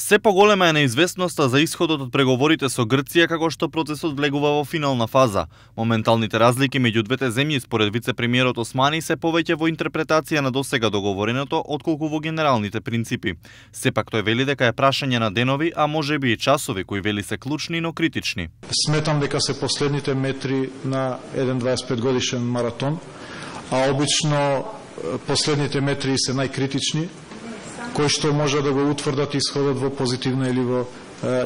Се поголема е неизвестноста за исходот од преговорите со Грција како што процесот влегува во финална фаза. Моменталните разлики меѓу двете земји според вице-премиерот Османи се повеќе во интерпретација на досега договореното отколку во генералните принципи. Сепак тој вели дека е прашање на денови, а можеби и часови кои вели се клучни, но критични. Сметам дека се последните метри на еден 25 годишен маратон, а обично последните метри се најкритични, кои што може да го утврдат исходот во позитивна или во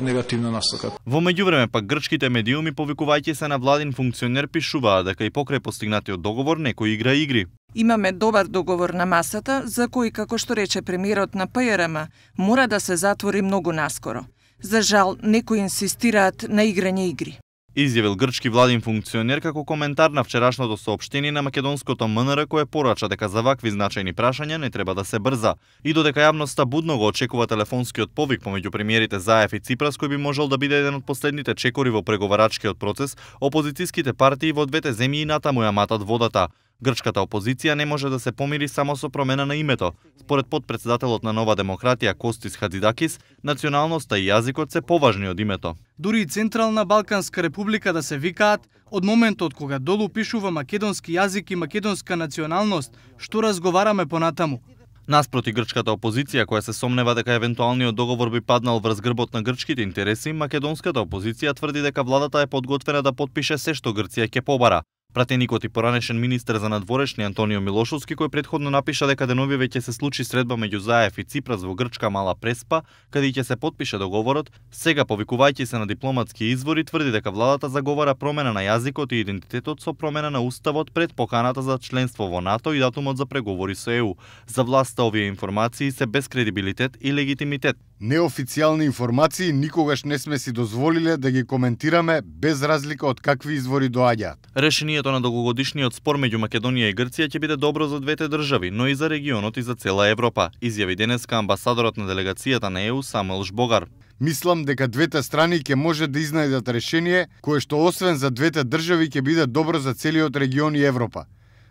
негативна насока. Во меѓувреме пак грчките медиуми, повикувајќи се на владин функционер, пишуваат дека и покрај постигнатиот договор некој игра игри. Имаме добар договор на масата, за кој, како што рече премиерот на ПРМ, мора да се затвори многу наскоро. За жал, некои инсистираат на играње игри. Изјавил грчки владин функционер како коментар на вчерашното соопштение на македонското МНР, кое порача дека за вакви значајни прашања не треба да се брза и додека јавноста будно го очекува телефонскиот повик помеѓу премиерите Заев и Ципрас, кој би можел да биде еден од последните чекори во преговарачкиот процес, опозицијските партии во двете земји натаму ја матат водата. Грчката опозиција не може да се помири само со промена на името. Според подпредседателот на Нова демократија Костис Хадзидакис, националноста и јазикот се поважни од името. Дури и Централна Балканска република да се викаат, од моментот кога долу пишува македонски јазик и македонска националност, што разговараме понатаму. Наспроти грчката опозиција, која се сомнева дека евентуалниот договор би паднал врз грбот на грчките интереси, македонската опозиција тврди дека владата е подготвена да потпише се што Грција ќе побара. Пратеникот и поранешен министер за надворешни Антонио Милошовски, кој претходно напиша дека деновиве ќе се случи средба меѓу Заев и Ципрас во грчка Мала Преспа, каде ќе се потпише договорот, сега повикувајќи се на дипломатски извори, тврди дека владата заговара промена на јазикот и идентитетот со промена на уставот пред поканата за членство во НАТО и датумот за преговори со ЕУ. За власта овие информации се без кредибилитет и легитимитет. Неофицијални информации никогаш не сме си дозволиле да ги коментираме без разлика од какви извори доаѓаат. Решението на долгогодишниот спор меѓу Македонија и Грција ќе биде добро за двете држави, но и за регионот и за цела Европа, изјави денеска амбасадорот на делегацијата на ЕУ Самуел Жбогар. Мислам дека двете страни ќе може да изнајдат решение кое што освен за двете држави ќе биде добро за целиот регион и Европа.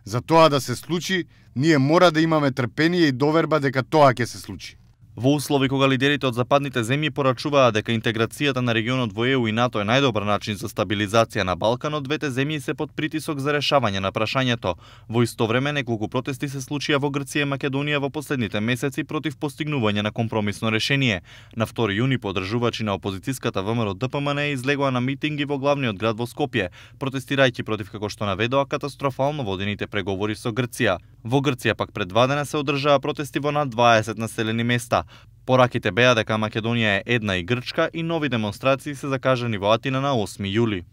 За тоа да се случи, ние мора да имаме трпение и доверба дека тоа ќе се случи. Во услови кога лидерите од западните земји порачуваат дека интеграцијата на регионот во ЕУ и НАТО е најдобар начин за стабилизација на Балканот, двете земји се под притисок за решавање на прашањето. Во исто време неколку протести се случија во Грција и Македонија во последните месеци против постигнување на компромисно решение. На 2 јуни подржувачи на опозицијската ВМРО ДПМН излегоа на митинги во главниот град во Скопје, протестирајќи против, како што наведоа, катастрофално водените преговори со Грција. Во Грција пак пред 2 дена се одржаа протести во над 20 населени места. Пораките беа дека Македонија е една и Грчка и нови демонстрации се закажани во Атина на 8 јули.